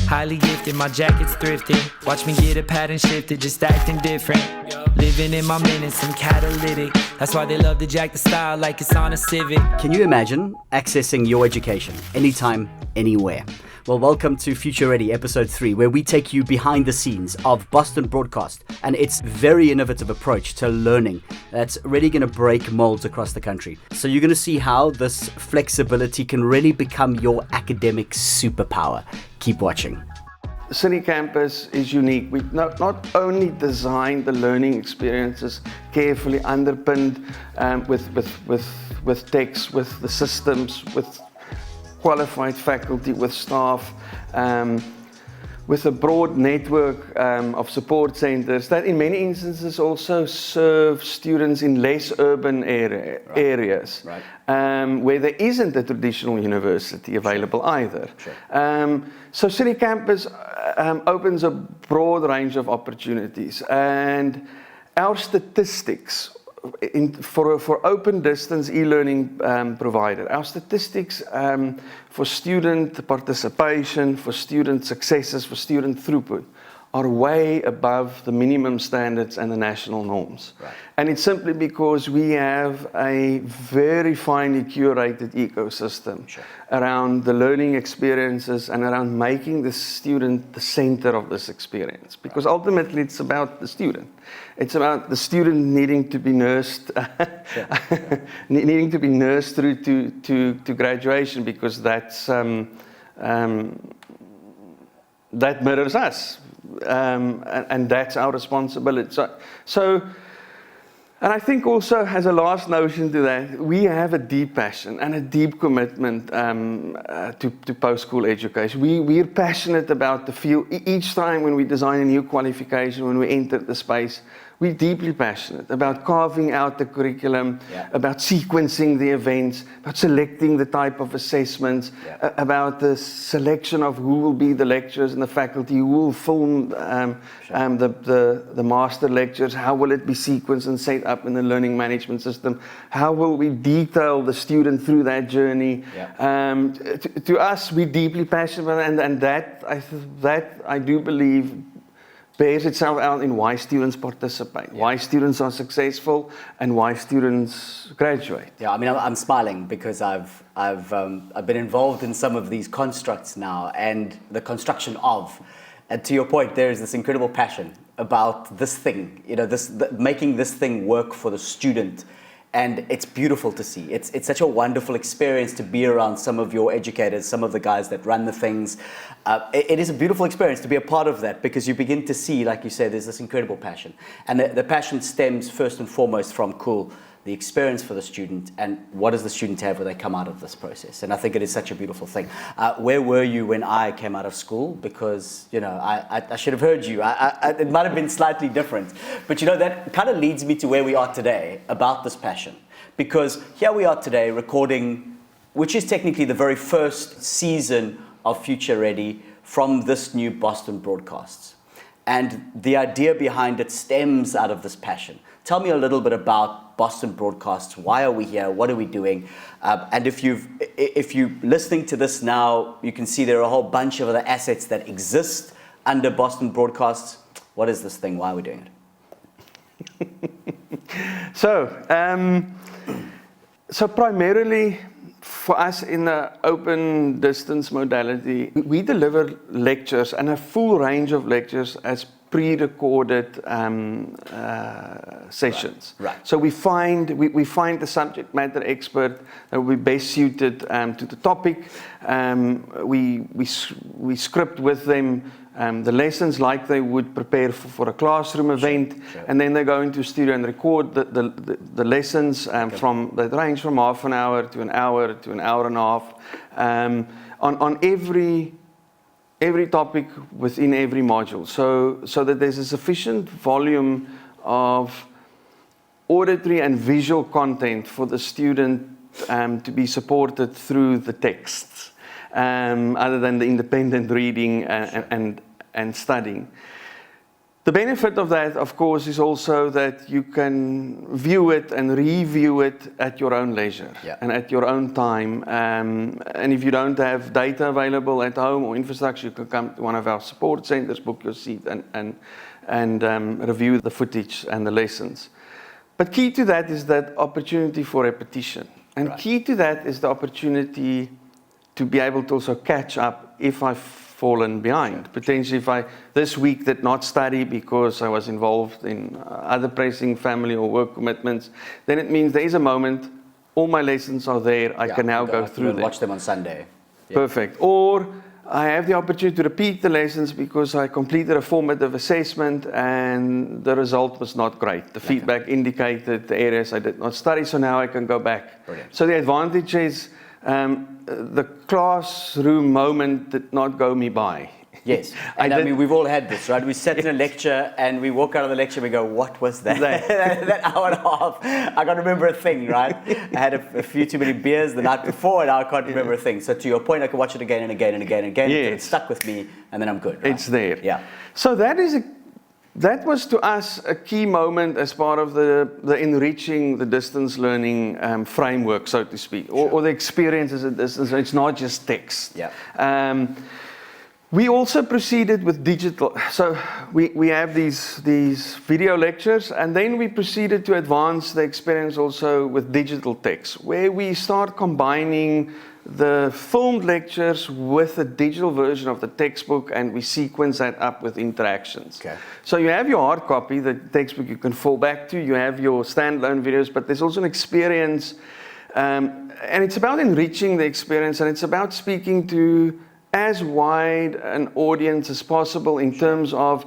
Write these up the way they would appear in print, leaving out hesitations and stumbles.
Highly gifted, my jacket's thrifted. Watch me get a pattern shifted, just acting different. Living in my minutes, I'm catalytic. That's why they love to jack the style like it's on a Civic. Can you imagine accessing your education anytime, anywhere? Well, welcome to Future Ready, episode 3, where we take you behind the scenes of Boston Broadcast and its very innovative approach to learning that's really going to break molds across the country. So you're going to see how this flexibility can really become your academic superpower. Keep watching. City Campus is unique. We not only designed the learning experiences carefully underpinned with text, with the systems, with qualified faculty, with staff, with a broad network of support centers that in many instances also serve students in less urban areas, where there isn't a traditional university available either. Sure. So City Campus opens a broad range of opportunities, and our statistics for open distance e-learning provider, our statistics for student participation, for student successes, for student throughput are way above the minimum standards and the national norms. Right. And it's simply because we have a very finely curated ecosystem around the learning experiences and around making the student the center of this experience. Because ultimately it's about the student. It's about the student needing to be nursed, needing to be nursed through to graduation, because that's that mirrors us. And that's our responsibility. So, and I think also as a last notion to that, we have a deep passion and a deep commitment to post-school education. We're passionate about the field. Each time when we design a new qualification, when we enter the space, we're deeply passionate about carving out the curriculum, about sequencing the events, about selecting the type of assessments, about the selection of who will be the lecturers and the faculty, who will film the master lectures, how will it be sequenced and set up in the learning management system, how will we detail the student through that journey. To us, we're deeply passionate about it, and that I do believe bears itself out in why students participate, why students are successful, and why students graduate. Yeah, I mean, I'm smiling because I've been involved in some of these constructs now, and the construction of. And to your point, there is this incredible passion about this thing, making this thing work for the student. And it's beautiful to see. It's such a wonderful experience to be around some of your educators, some of the guys that run the things. It is a beautiful experience to be a part of that, because you begin to see, like you said, there's this incredible passion. And the passion stems first and foremost from the experience for the student, and what does the student have when they come out of this process. And I think it is such a beautiful thing. Where were you when I came out of school? Because, I should have heard you. It might have been slightly different. But, that kind of leads me to where we are today about this passion. Because here we are today recording, which is technically the very first season of Future Ready from this new Boston Broadcasts. And the idea behind it stems out of this passion. Tell me a little bit about Boston Broadcasts. Why are we here? What are we doing? And if you're listening to this now, you can see there are a whole bunch of other assets that exist under Boston Broadcasts. What is this thing? Why are we doing it? So primarily for us in the open distance modality, we deliver lectures, and a full range of lectures as pre-recorded sessions. Right. So we find the subject matter expert that will be best suited to the topic. We script with them the lessons like they would prepare for a classroom event, and then they go into studio and record the lessons that range from half an hour to an hour and a half on every topic within every module, so that there's a sufficient volume of auditory and visual content for the student to be supported through the texts, other than the independent reading and studying. The benefit of that, of course, is also that you can view it and review it at your own leisure and at your own time. And if you don't have data available at home or infrastructure, you can come to one of our support centers, book your seat, and review the footage and the lessons. But key to that is that opportunity for repetition. And key to that is the opportunity to be able to also catch up if I've fallen behind. Potentially if I this week did not study because I was involved in other pressing family or work commitments, then it means there is a moment, all my lessons are there, I can now go through them. Watch them on Sunday. Perfect. Or I have the opportunity to repeat the lessons because I completed a formative assessment and the result was not great. The feedback indicated the areas I did not study, so now I can go back. Brilliant. So the advantage is the classroom moment did not go me by. Yes, and I mean, we've all had this, right? We sat in a lecture and we walk out of the lecture and we go, what was that? That hour and a half, I can't remember a thing, right? I had a few too many beers the night before and now I can't remember a thing. So to your point, I can watch it again and again and again and again. It stuck with me and then I'm good. Right? It's there. Yeah. So that was to us a key moment as part of the enriching the distance learning framework, so to speak, or the experiences at distance. It's not just text. Yeah. We also proceeded with digital. So we have these video lectures, and then we proceeded to advance the experience also with digital text, where we start combining the filmed lectures with a digital version of the textbook, and we sequence that up with interactions. Okay. So you have your hard copy, the textbook you can fall back to, you have your standalone videos, but there's also an experience, and it's about enriching the experience, and it's about speaking to as wide an audience as possible in terms of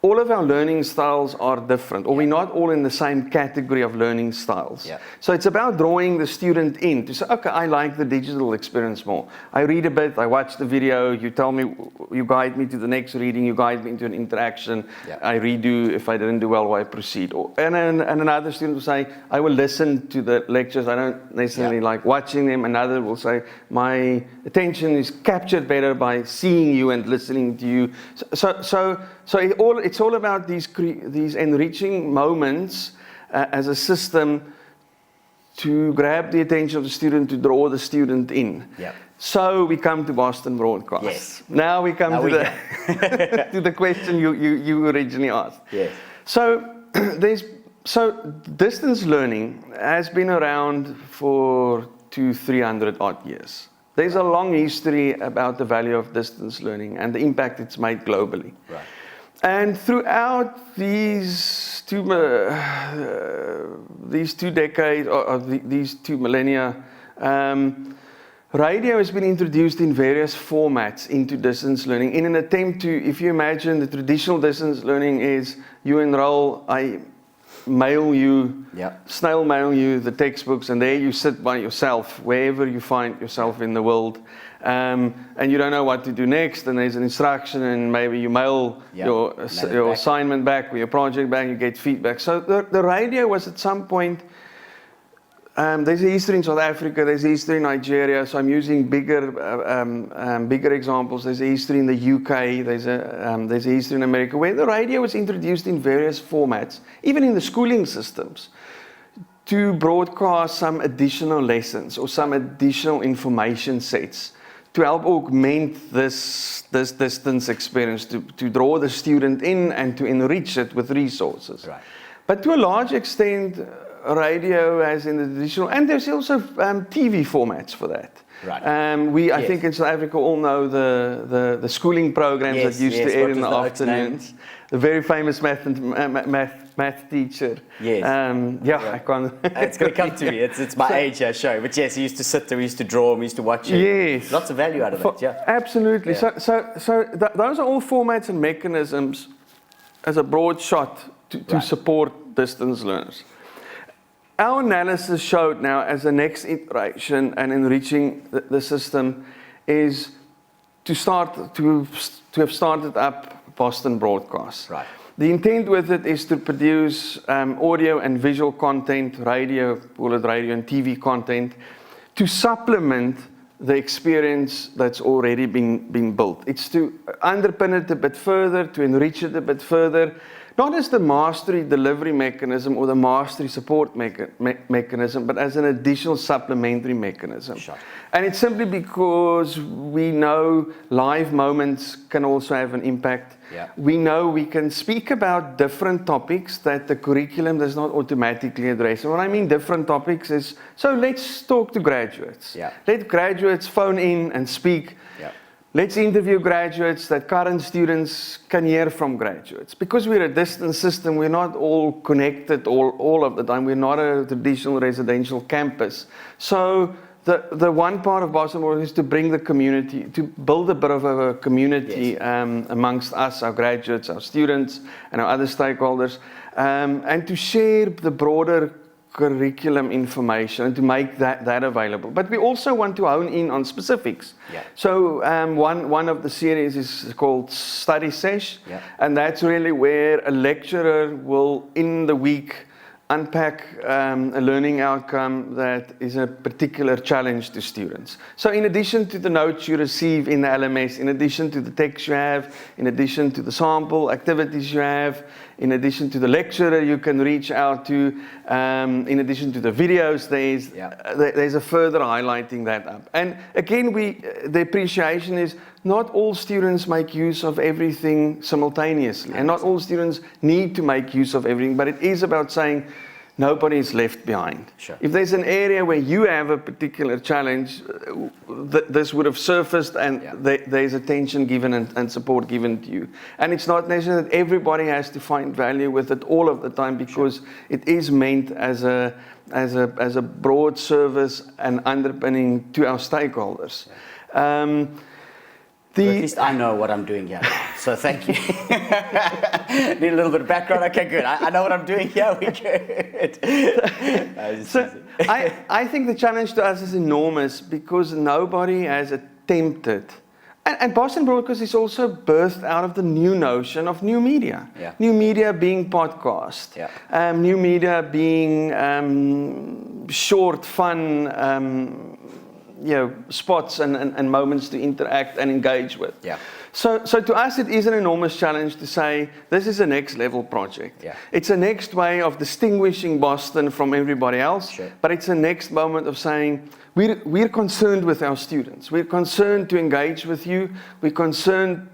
all of our learning styles are different, or we're not all in the same category of learning styles. Yeah. So it's about drawing the student in to say, okay, I like the digital experience more. I read a bit, I watch the video, you tell me, you guide me to the next reading, you guide me into an interaction, I redo, if I didn't do well, I proceed. And another student will say, I will listen to the lectures, I don't necessarily like watching them. Another will say, my attention is captured better by seeing you and listening to you. So it's all about these enriching moments as a system to grab the attention of the student, to draw the student in. Yeah. So we come to Boston Broadcast. Yes. Now we come to the question you originally asked. Yes. So distance learning has been around for 200-300 odd years. There's a long history about the value of distance learning and the impact it's made globally. Right. And throughout these two decades, or these 2 millennia, radio has been introduced in various formats into distance learning in an attempt to, if you imagine the traditional distance learning is you enroll, I mail you, snail mail you the textbooks, and there you sit by yourself, wherever you find yourself in the world. And you don't know what to do next, and there's an instruction, and maybe you mail your assignment back or your project back, you get feedback. So the radio was at some point, there's a history in South Africa, there's a history in Nigeria, so I'm using bigger examples. There's a history in the UK, there's a history in America, where the radio was introduced in various formats, even in the schooling systems, to broadcast some additional lessons or some additional information sets to help augment this distance experience, to draw the student in and to enrich it with resources. Right. But to a large extent, radio has in the traditional, and there's also TV formats for that. Right. I think in South Africa all know the schooling programs that used to air in the afternoons. The very famous math teacher. Yes. I can't. It's going to come to me. It's my age, show. But yes, he used to sit there, we used to draw, we used to watch it. Yes. Lots of value out of it. Yeah. Absolutely. Yeah. Those are all formats and mechanisms as a broad shot to support distance learners. Our analysis showed now as the next iteration and enriching the system is to have started up Boston Broadcast. Right. The intent with it is to produce audio and visual content, radio and TV content, to supplement the experience that's already been built. It's to underpin it a bit further, to enrich it a bit further, not as the mastery delivery mechanism or the mastery support mechanism, but as an additional supplementary mechanism. Sure. And it's simply because we know live moments can also have an impact. Yeah. We know we can speak about different topics that the curriculum does not automatically address. And what I mean different topics is, so let's talk to graduates. Yeah. Let graduates phone in and speak. Yeah. Let's interview graduates that current students can hear from graduates. Because we're a distance system, we're not all connected all of the time. We're not a traditional residential campus. So the one part of Boston World is to bring the community, to build a bit of a community Yes. Amongst us, our graduates, our students, and our other stakeholders, and to share the broader curriculum information and to make that available. But we also want to hone in on specifics. Yeah. So one of the series is called Study Sesh, Yeah. and that's really where a lecturer will, in the week, unpack a learning outcome that is a particular challenge to students. So in addition to the notes you receive in the LMS, in addition to the text you have, in addition to the sample activities you have, in addition to the lecturer you can reach out to, in addition to the videos, there's a further highlighting that up. And again, the appreciation is not all students make use of everything simultaneously, and not all students need to make use of everything, but it is about saying nobody is left behind. Sure. If there's an area where you have a particular challenge, this would have surfaced, and there's attention given and support given to you. And it's not necessary that everybody has to find value with it all of the time, because it is meant as a broad service and underpinning to our stakeholders. Well, at least I know what I'm doing here now, so thank you. Need a little bit of background? Okay, good. I know what I'm doing here, we're good. So I think the challenge to us is enormous, because nobody has attempted, and Boston Broadcast is also birthed out of the new notion of new media. Yeah. New media being podcast, new media being short, fun, spots and moments to interact and engage with. Yeah. So to us, it is an enormous challenge to say, this is a next level project. Yeah. It's a next way of distinguishing Boston from everybody else, Sure. but it's a next moment of saying, we're concerned with our students. We're concerned to engage with you. We're concerned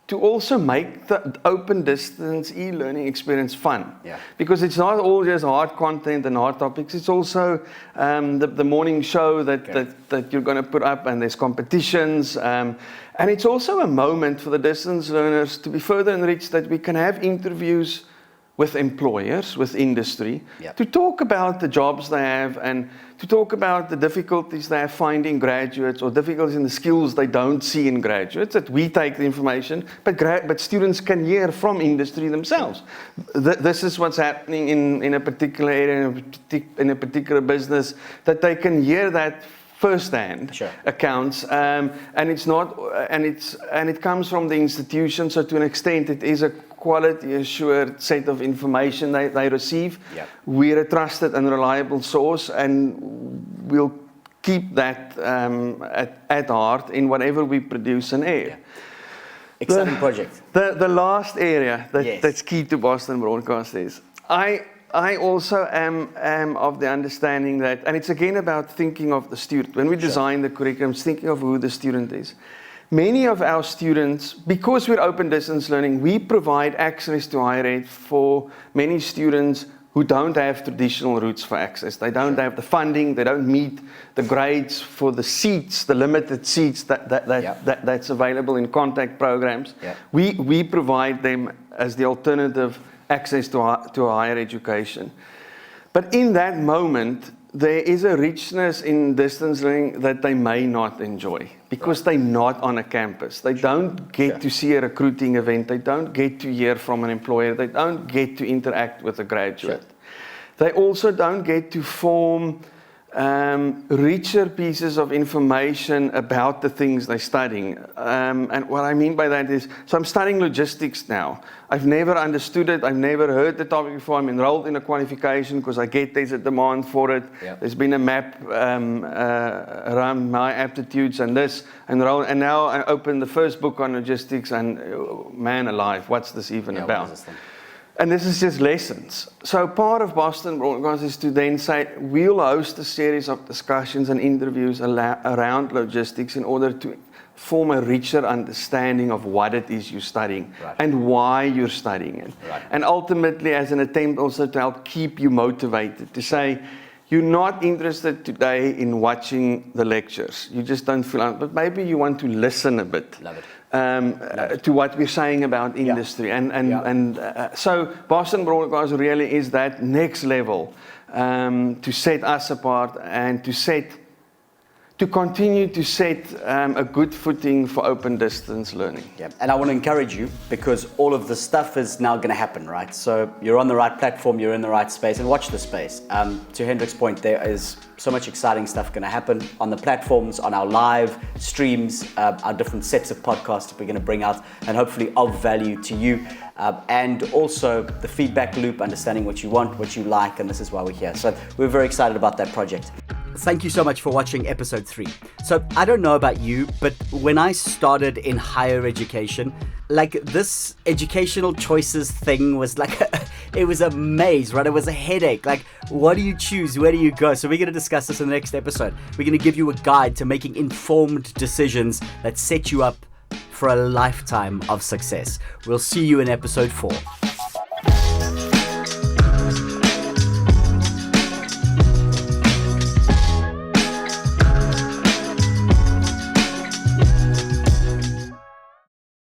to also make the open distance e-learning experience fun. Yeah. Because it's not all just hard content and hard topics, it's also the morning show that you're going to put up, and there's competitions. And it's also a moment for the distance learners to be further enriched, that we can have interviews with employers, with industry, to talk about the jobs they have, and to talk about the difficulties they have finding graduates, or difficulties in the skills they don't see in graduates, that we take the information, but students can hear from industry themselves. This is what's happening in a particular area, in a particular business, that they can hear that first-hand accounts, and it's not, and it comes from the institution. So to an extent, it is a quality-assured set of information they receive. Yeah. We're a trusted and reliable source, and we'll keep that at heart in whatever we produce and air. Yeah. Exciting project. The last area that's key to Boston Broadcast is, I also am of the understanding that, and it's again about thinking of the student. When we design the curriculum, thinking of who the student is. Many of our students, because we're open distance learning, we provide access to higher ed for many students who don't have traditional routes for access. They don't have the funding, they don't meet the grades for the seats, the limited seats that's available in contact programs. Yeah. We provide them as the alternative access to higher education. But in that moment, there is a richness in distance learning that they may not enjoy, because they're not on a campus. They don't get to see a recruiting event. They don't get to hear from an employer. They don't get to interact with a graduate. They also don't get to form richer pieces of information about the things they're studying. And what I mean by that is, so I'm studying logistics now. I've never understood it. I've never heard the topic before. I'm enrolled in a qualification because I get there's a demand for it. Yep. There's been a map around my aptitudes and this. And now I open the first book on logistics and man alive, what's this even about? What is this thing? And this is just lessons. So part of Boston Broadcast is to then say, we'll host a series of discussions and interviews around logistics in order to form a richer understanding of what it is you're studying and why you're studying it. Right. And ultimately, as an attempt also to help keep you motivated, to say, you're not interested today in watching the lectures. You just don't feel it, but maybe you want to listen a bit. Love it. To what we're saying about industry. So Boston Broadcast really is that next level to set us apart and to continue to set a good footing for open distance learning. Yeah, and I want to encourage you because all of this stuff is now going to happen, right? So you're on the right platform, you're in the right space, and watch the space. To Hendrik's point, there is so much exciting stuff going to happen on the platforms, on our live streams, our different sets of podcasts that we're going to bring out, and hopefully of value to you. And also the feedback loop, understanding what you want, what you like, and this is why we're here. So we're very excited about that project. Thank you so much for watching episode 3. So I don't know about you, but when I started in higher education, like this educational choices thing was like, it was a maze, right? It was a headache. Like, what do you choose? Where do you go? So we're going to discuss this in the next episode. We're going to give you a guide to making informed decisions that set you up for a lifetime of success. We'll see you in episode 4.